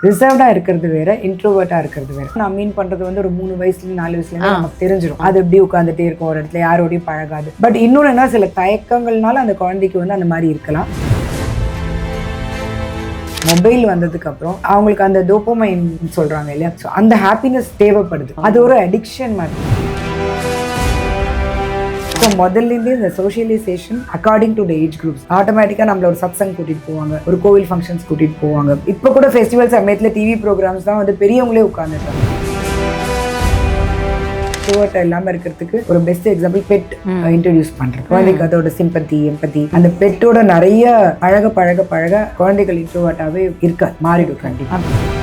ரிசர்வ்டா இருக்கிறது வேற, இன்ட்ரோவர்ட்டா இருக்கிறது வேற. நான் மீன் பண்றது வந்து ஒரு 3 வயசுல 4 வயசுல நமக்கு தெரிஞ்சிடும். அது எப்படி உட்காந்துட்டே இருக்கும் ஒரு இடத்துல, யாரோடையும் பழகாது. பட் இன்னொன்னு என்ன, சில தயக்கங்கள்னால அந்த குழந்தைக்கு வந்து அந்த மாதிரி இருக்கலாம். மொபைல் வந்ததுக்கு அப்புறம் அவங்களுக்கு அந்த டோபமைன் சொல்றாங்க இல்லையா, அந்த ஹாப்பினஸ் தேவைப்படுது. அது ஒரு அடிக்ஷன் மாதிரி. ஸோ முதல்லேருந்தே இந்த socialisation according to the age groups ஆட்டோமேட்டிக்காக நம்மள ஒரு சத்சங் கூட்டிகிட்டு போவாங்க, ஒரு கோவில் ஃபங்க்ஷன்ஸ் கூட்டிகிட்டு போவாங்க. இப்போ கூட ஃபெஸ்டிவல் சமயத்தில் டிவி ப்ரோக்ராம்ஸ் தான் வந்து பெரியவங்களே உட்காந்துட்டாங்க. இன்ட்ரோவர்ட் இல்லாமல் இருக்கிறதுக்கு ஒரு பெஸ்ட் எக்ஸாம்பிள் பெட் இன்ட்ரடியூஸ் பண்ணுறேன். குழந்தைக்கு அதோட சிம்பத்தி, எம்பத்தி, அந்த பெட்டோட நிறைய பழக குழந்தைகள் இன்ட்ரோவர்ட்டாகவே இருக்காது, மாறிடும் கண்டிப்பாக.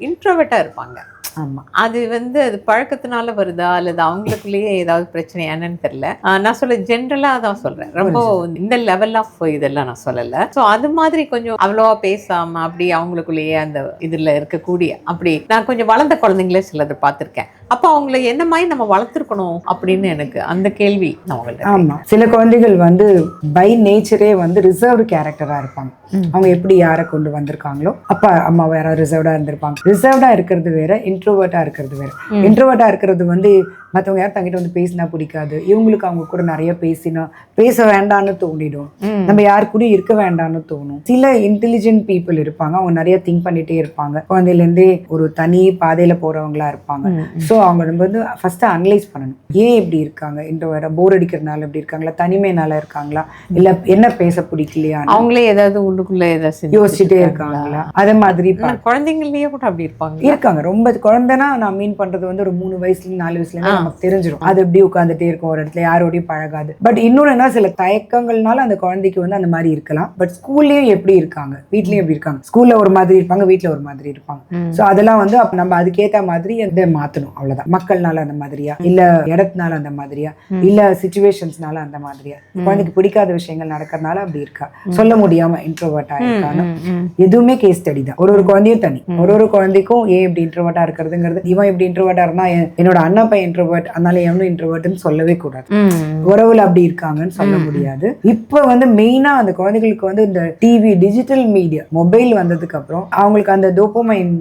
இன்ட்ரோவர்ட்டாக இருப்பாங்க. ஆமாம், அது அது பழக்கத்தினால வருதா அல்லது அவங்களுக்குள்ளேயே ஏதாவது பிரச்சனை என்னன்னு தெரியல. நான் சொல்ல ஜென்ரலாக தான் சொல்கிறேன், ரொம்ப இந்த லெவல் ஆஃப் இதெல்லாம் நான் சொல்லலை. ஸோ அது மாதிரி கொஞ்சம் அவ்வளோவா பேசாமல் அப்படி அவங்களுக்குள்ளேயே அந்த இதில் இருக்கக்கூடிய அப்படி நான் கொஞ்சம் வளர்ந்த குழந்தைங்களே சிலது பார்த்துருக்கேன். அப்போ அவங்கள என்ன மாதிரி நம்ம வளர்த்துருக்கணும் அப்படின்னு எனக்கு அந்த கேள்வி அவங்கள்ட்ட. ஆமாம், சில குழந்தைகள் வந்து பை நேச்சரே வந்து ரிசர்வ்டு கேரக்டராக இருப்பாங்க. அவங்க எப்படி யாரை கொண்டு வந்திருக்காங்களோ அப்பா அம்மாவை யாராவது ரிசர்வ்டாக இருந்திருப்பாங்க. ரிசர்வ்டாக இருக்கிறது வேற, இன்ட்ரோவர்ட்டாக இருக்கிறது வேற. இன்ட்ரோவர்ட்டாக இருக்கிறது வந்து மற்றவங்க யாரும் தங்கிட்ட வந்து பேசினா பிடிக்காது. இவங்களுக்கு அவங்க கூட நிறைய பேச வேண்டான்னு தோணிடும். நம்ம யாரு கூட இருக்க வேண்டாம்னு தோணும். சில இன்டெலிஜென்ட் பீப்புள் இருப்பாங்க, அவங்க நிறைய திங்க் பண்ணிட்டே இருப்பாங்க. குழந்தையிலேருந்தே ஒரு தனி பாதையில போறவங்களா இருப்பாங்க. ஸோ அவங்க நம்ம வந்து ஃபர்ஸ்ட் அனலைஸ் பண்ணணும், ஏன் இப்படி இருக்காங்க, இன்ட்ரோவர்ட்டா போர் அடிக்கிறதுனால இப்படி இருக்காங்களா, தனிமைனால இருக்காங்களா, இல்ல என்ன பேச பிடிக்கலையா, அவங்களே ஏதாவது உள்ளுக்குள்ள ஏதாவது யோசிச்சுட்டே இருக்காங்களா. அதே மாதிரி குழந்தைங்களையே கூட அப்படி இருக்காங்க. ரொம்ப குழந்தைனா நான் மீன் பண்றது வந்து ஒரு 3 வயசுல 4 வயசுல நமக்கு தெரிஞ்சிடும். அது எப்படி உட்காந்துட்டே இருக்கும் ஒரு இடத்துல, யாரோடையும் பழகாது. பட் இன்னொன்னு என்ன, சில தயக்கங்கள்னால அந்த குழந்தைக்கு வந்து அந்த மாதிரி இருக்கலாம். பட் ஸ்கூல்லயும் எப்படி இருக்காங்க, வீட்லயும் எப்படி இருக்காங்க, ஸ்கூல்ல ஒரு மாதிரி இருப்பாங்க, வீட்டுல ஒரு மாதிரி இருப்பாங்க. ஸோ அதெல்லாம் வந்து நம்ம அதுக்கேற்ற மாதிரி அதை மாத்தணும். அவ்வளவுதான். மக்கள்னால அந்த மாதிரியா, இல்ல இடத்துனால அந்த மாதிரியா, இல்ல சிச்சுவேஷன்ஸ்னால அந்த மாதிரியா, குழந்தைக்கு பிடிக்காத விஷயங்கள் நடக்கிறதுனால அப்படி இருக்கா, சொல்ல முடியாம இன்ட்ரோவர்ட் ஆயிருக்காங்க. எதுவுமே கேஸ் ஸ்டடி தான். ஒரு குழந்தையும் தனி. ஒரு குழந்தைக்கும் ஏன் இப்படி இன்ட்ரோவர்ட்டா இருக்கிறதுங்கிறது, இவன் இப்படி இன்ட்ரோவர்ட்டா இருந்தா என்னோட அண்ணா பையன் இன்ட்ரோவர்ட் அதனால எவனும் இன்ட்ரோவர்ட்னு சொல்லவே கூடாது. உறவுல அப்படி இருக்காங்கன்னு சொல்ல முடியாது. இப்ப வந்து மெயினா அந்த குழந்தைகளுக்கு வந்து இந்த டிவி, டிஜிட்டல் மீடியா, மொபைல் வந்ததுக்கு அப்புறம் அவங்களுக்கு அந்த டோபமைன்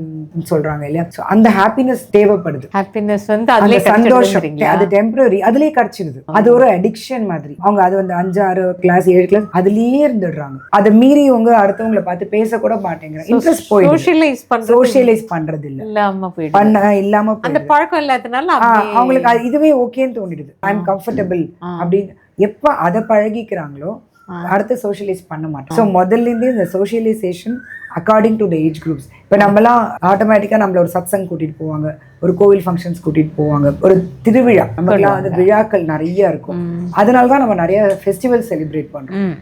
சொல்றாங்க இல்லையா, அந்த ஹாப்பினஸ் தேவைப்படுது. ஹாப்பினஸ் அந்த சந்தோஷம் அது டெம்பரரி, அதுலயே கிடைச்சிடுது. அது ஒரு அடிக்ஷன் மாதிரி. அவங்க அது வந்து 5, 6 கிளாஸ் 7 கிளாஸ் அதுலயே இருந்துடுறாங்க. அதை மீறி அவங்க அடுத்தவங்களை பார்த்து பேச கூட மாட்டேங்கிறாங்க. இன்ட்ரெஸ்ட் போயிடுது. சோஷியலைஸ் பண்றது இல்லாம அந்த பழக்கம் இல்லாதனால அவங்களுக்கு இதுவே ஓகேன்னு தோணிடுது. ஐ எம் கம்ஃபர்டபிள் அப்படின்னு எப்ப அதை பழகிக்கிறாங்களோ அடுத்து சோஷியலைஸ் பண்ண மாட்டோம். ஸோ முதல்லேருந்தே இந்த socialisation according to the age groups. இப்போ நம்மலாம் ஆட்டோமேட்டிக்காக நம்மள ஒரு சத்சங் கூட்டிகிட்டு போவாங்க, ஒரு கோவில் ஃபங்க்ஷன்ஸ் கூட்டிகிட்டு போவாங்க, ஒரு திருவிழா, நமக்குலாம் வந்து விழாக்கள் நிறைய இருக்கும். அதனால தான் நம்ம நிறைய ஃபெஸ்டிவல் செலிப்ரேட் பண்ணுறோம்.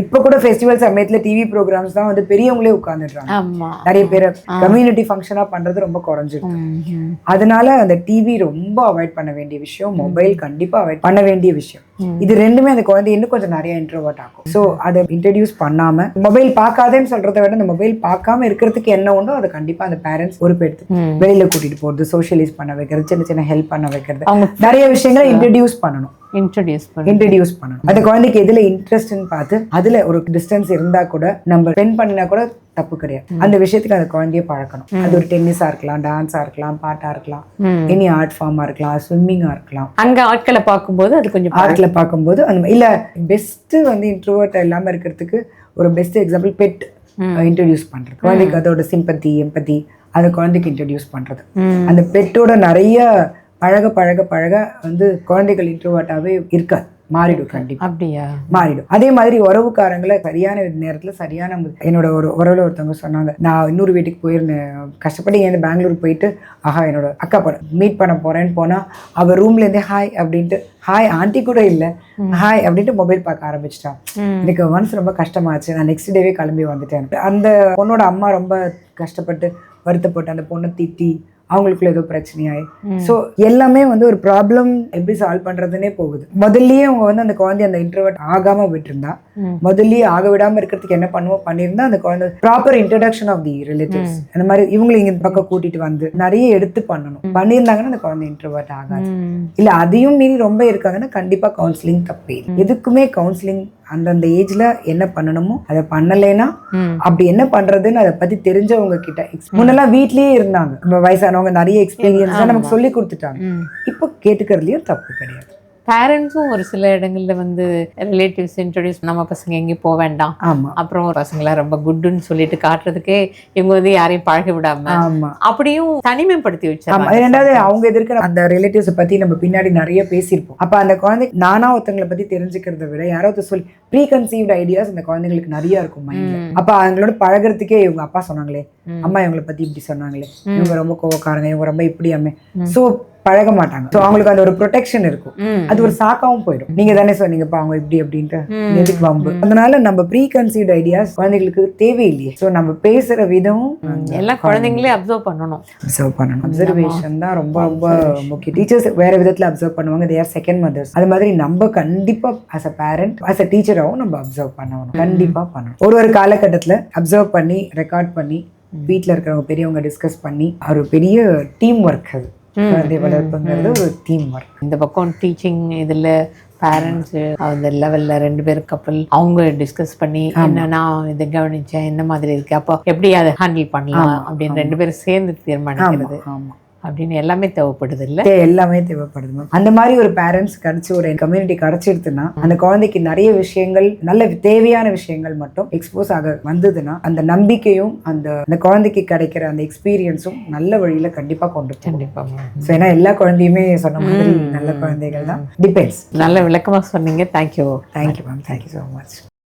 இப்போ கூட ஃபெஸ்டிவல் சமயத்தில் டிவி ப்ரோக்ராம்ஸ் தான் வந்து பெரியவங்களே உட்காந்துடுறாங்க. நிறைய பேர் கம்யூனிட்டி ஃபங்க்ஷனாக பண்ணுறது ரொம்ப குறைஞ்சிருக்கு. அதனால அந்த டிவி ரொம்ப அவாய்ட் பண்ண வேண்டிய விஷயம், மொபைல் கண்டிப்பாக அவாய்ட் பண்ண வேண்டிய விஷயம். இது ரெண்டுமே அந்த குழந்தை இன்னும் கொஞ்சம் நிறைய இன்ட்ரோவர்ட் ஆகும். ஸோ அதை இன்ட்ரடியூஸ் பண்ணாம, மொபைல் பார்க்காதேன்னு சொல்றதை விட அந்த மொபைல் பார்க்காம இருக்கிறதுக்கு என்ன உண்டோ அதை கண்டிப்பா அந்த பேரண்ட்ஸ் பொறுப்பெடுத்து வெளியில கூட்டிட்டு போறது, சோஷியலைஸ் பண்ண வைக்கிறது, சின்ன சின்ன ஹெல்ப் பண்ண வைக்கிறது, நிறைய விஷயங்களை இன்ட்ரடியூஸ் பண்ணணும். அந்த குழந்தைக்கு எதுல இன்ட்ரெஸ்ட்னு பார்த்து அதுல ஒரு டிஸ்டன்ஸ் இருந்தா கூட நம்ம ஸ்பெண்ட் பண்ணினா கூட தப்பு கிடையாது. அந்த விஷயத்துக்கு அந்த குழந்தைய பழக்கணும். அது ஒரு டென்னிஸா இருக்கலாம், டான்ஸா இருக்கலாம், பாட்டா இருக்கலாம், எனி ஆர்ட் ஃபார்மா இருக்கலாம், ஸ்விம்மிங்கா இருக்கலாம். அங்க ஆட்களை பார்க்கும்போது அது கொஞ்சம் ஆட்களை பார்க்கும்போது அந்த இல்ல பெஸ்ட் வந்து இன்ட்ரோவர்ட் இல்லாம இருக்கிறதுக்கு ஒரு பெஸ்ட் எக்ஸாம்பிள் பெட் இன்ட்ரடியூஸ் பண்றது. குழந்தைக்கு அதோட சிம்பத்தி, எம்பத்தி, அதை குழந்தைக்கு இன்ட்ரடியூஸ் பண்றது. அந்த பெட்டோட நிறைய பழக வந்து குழந்தைகள் இன்ட்ரோவர்ட்டாவே இருக்காது, மாறிடும். கண்டிப்பா அப்படியா மாறிடும். அதே மாதிரி உறவுக்காரங்களை சரியான நேரத்துல சரியான என்னோட ஒரு உறவுல ஒருத்தவங்க சொன்னாங்க, நான் இன்னொரு வீட்டுக்கு போயிருந்தேன், கஷ்டப்பட்டு என் பெங்களூர் போயிட்டு என்னோட அக்கா மீட் பண்ண போறேன்னு போனா அவ ரூம்ல இருந்தே ஹாய் அப்படின்ட்டு, ஹாய் ஆண்டி கூட இல்லை, ஹாய் அப்படின்ட்டு மொபைல் பார்க்க ஆரம்பிச்சிட்டான். எனக்கு மனசு ரொம்ப கஷ்டமாச்சு. நான் நெக்ஸ்ட் டேவே கிளம்பி வந்துட்டேன். அந்த பொண்ணோட அம்மா ரொம்ப கஷ்டப்பட்டு வருத்தப்பட்டு அந்த பொண்ணை திட்டி அவங்களுக்குள்ள ஏதோ பிரச்சனையாயி ஸோ எல்லாமே வந்து ஒரு ப்ராப்ளம் எப்படி சால்வ் பண்றதுன்னே போகுது. முதல்லயே அவங்க வந்து அந்த குழந்தை அந்த இன்ட்ரோவர்ட் ஆகாம விட்டுருந்தா, முதல்லயே ஆக விடாம இருக்கிறதுக்கு என்ன பண்ணுவோம் பண்ணியிருந்தா, அந்த குழந்தை proper introduction of the relatives அந்த மாதிரி இவங்களை இங்க இந்த பக்கம் கூட்டிட்டு வந்து நிறைய எடுத்து பண்ணணும். பண்ணியிருந்தாங்கன்னா அந்த குழந்தை இன்ட்ரோவர்ட் ஆகாது. இல்ல அதையும் மீறி ரொம்ப இருக்காங்கன்னா கண்டிப்பா கவுன்சிலிங் தப்பே. எதுக்குமே கவுன்சிலிங் அந்தந்த ஏஜ்ல என்ன பண்ணணுமோ அதை பண்ணலைன்னா அப்படி என்ன பண்றதுன்னு அதை பத்தி தெரிஞ்சவங்க கிட்ட முன்னெல்லாம் வீட்லயே இருந்தாங்க. நம்ம வயசானவங்க நிறைய எக்ஸ்பீரியன்ஸ் நமக்கு சொல்லி கொடுத்துட்டாங்க. இப்போ கேட்டுக்கிறதுலயும் தப்பு கிடையாது. பேரண்ட்ஸும் ஒரு சில இடங்கள்ல வந்து ரிலேட்டிவ்ஸ் இன்ட்ரடியூஸ் நம்ம பசங்க எங்கேயும் போக வேண்டாம், ஆமா அப்புறம் பசங்களாம் ரொம்ப குட்டுன்னு சொல்லிட்டு காட்டுறதுக்கே இவங்க வந்து யாரையும் பழக விடாம ஆமா அப்படியும் தனிமைப்படுத்தி ஆமா. வச்சாங்க. ரெண்டாவது அவங்க எதிர்க்கிற அந்த ரிலேட்டிவ்ஸ் பத்தி நம்ம பின்னாடி நிறைய பேசியிருப்போம். அப்ப அந்த குழந்தை நானா ஒருத்தங்களை பத்தி தெரிஞ்சுக்கிறத விட யாராவது சொல்லி ப்ரீ கன்சீவ்ட் ஐடியாஸ் அந்த குழந்தைங்களுக்கு நிறைய இருக்கும் மைண்ட்ல. அப்ப அவங்களோட பழகிறதுக்கே இவங்க அப்பா சொன்னாங்களே, அம்மா இவங்களை பத்தி இப்படி சொன்னாங்களே, இவங்க ரொம்ப கோவக்காரங்க, இவங்க ரொம்ப இப்படி அம்மே, சோ பழக மாட்டாங்க. ஸோ அவங்களுக்கு அந்த ஒரு ப்ரொடெக்ஷன் இருக்கும். அது ஒரு சாக்காவும் போயிடும். நீங்க தானே சொன்னீங்கப்பா அவங்க இப்படி அப்படின்ட்டு எதுக்கு வம்பு. அதனால நம்ம ப்ரீ கன்சீவ்ட் ஐடியாஸ் குழந்தைகளுக்கு தேவையில்லையே. ஸோ நம்ம பேசுற விதமும் எல்லா குழந்தைங்களே அப்சர்வ் பண்ணணும். அப்சர்வேஷன் தான் ரொம்ப ரொம்ப முக்கியம். டீச்சர்ஸ் வேற விதத்துல அப்சர்வ் பண்ணுவாங்க, தே ஆர் செகண்ட் மதர்ஸ். அது மாதிரி நம்ம கண்டிப்பா as a parent as a டீச்சராகவும் நம்ம அப்சர்வ் பண்ணணும். கண்டிப்பா பண்ணணும். ஒரு காலகட்டத்துல அப்சர்வ் பண்ணி ரெக்கார்ட் பண்ணி வீட்டுல இருக்கிறவங்க பெரியவங்க டிஸ்கஸ் பண்ணி ஒரு பெரிய டீம் ஒர்க். அது குழந்தை வளர்ப்புங்கிறது ஒரு டீம் ஒர்க். இந்த பக்கம் டீச்சிங் இதுல பேரண்ட்ஸ் அந்த லெவல்ல 2 பேர் கப்பல் அவங்க டிஸ்கஸ் பண்ணி என்னன்னா இதை கவனிச்சேன் என்ன மாதிரி இருக்கு, அப்போ எப்படி அதை ஹேண்டில் பண்ணலாம் அப்படின்னு 2 பேரும் சேர்ந்து தீர்மானிக்கிறது அப்படின்னு எல்லாமே தேவைப்படுது. இல்ல எல்லாமே தேவைப்படுது மேம். அந்த மாதிரி ஒரு பேரண்ட்ஸ் கிடைச்சி ஒரு கம்யூனிட்டி கிடைச்சிருதுன்னா அந்த குழந்தைக்கு நிறைய விஷயங்கள் நல்ல தேவையான விஷயங்கள் மட்டும் எக்ஸ்போஸ் ஆக வந்ததுன்னா அந்த நம்பிக்கையும் அந்த குழந்தைக்கு கிடைக்கிற அந்த எக்ஸ்பீரியன்ஸும் நல்ல வழியில கண்டிப்பா கொண்டு கண்டிப்பா. ஏன்னா எல்லா குழந்தையுமே சொன்ன மாதிரி நல்ல குழந்தைகள் தான். டிபெண்ட்ஸ். நல்ல விளக்கமா சொன்னீங்க. Thank you ma'am. Thank you so much.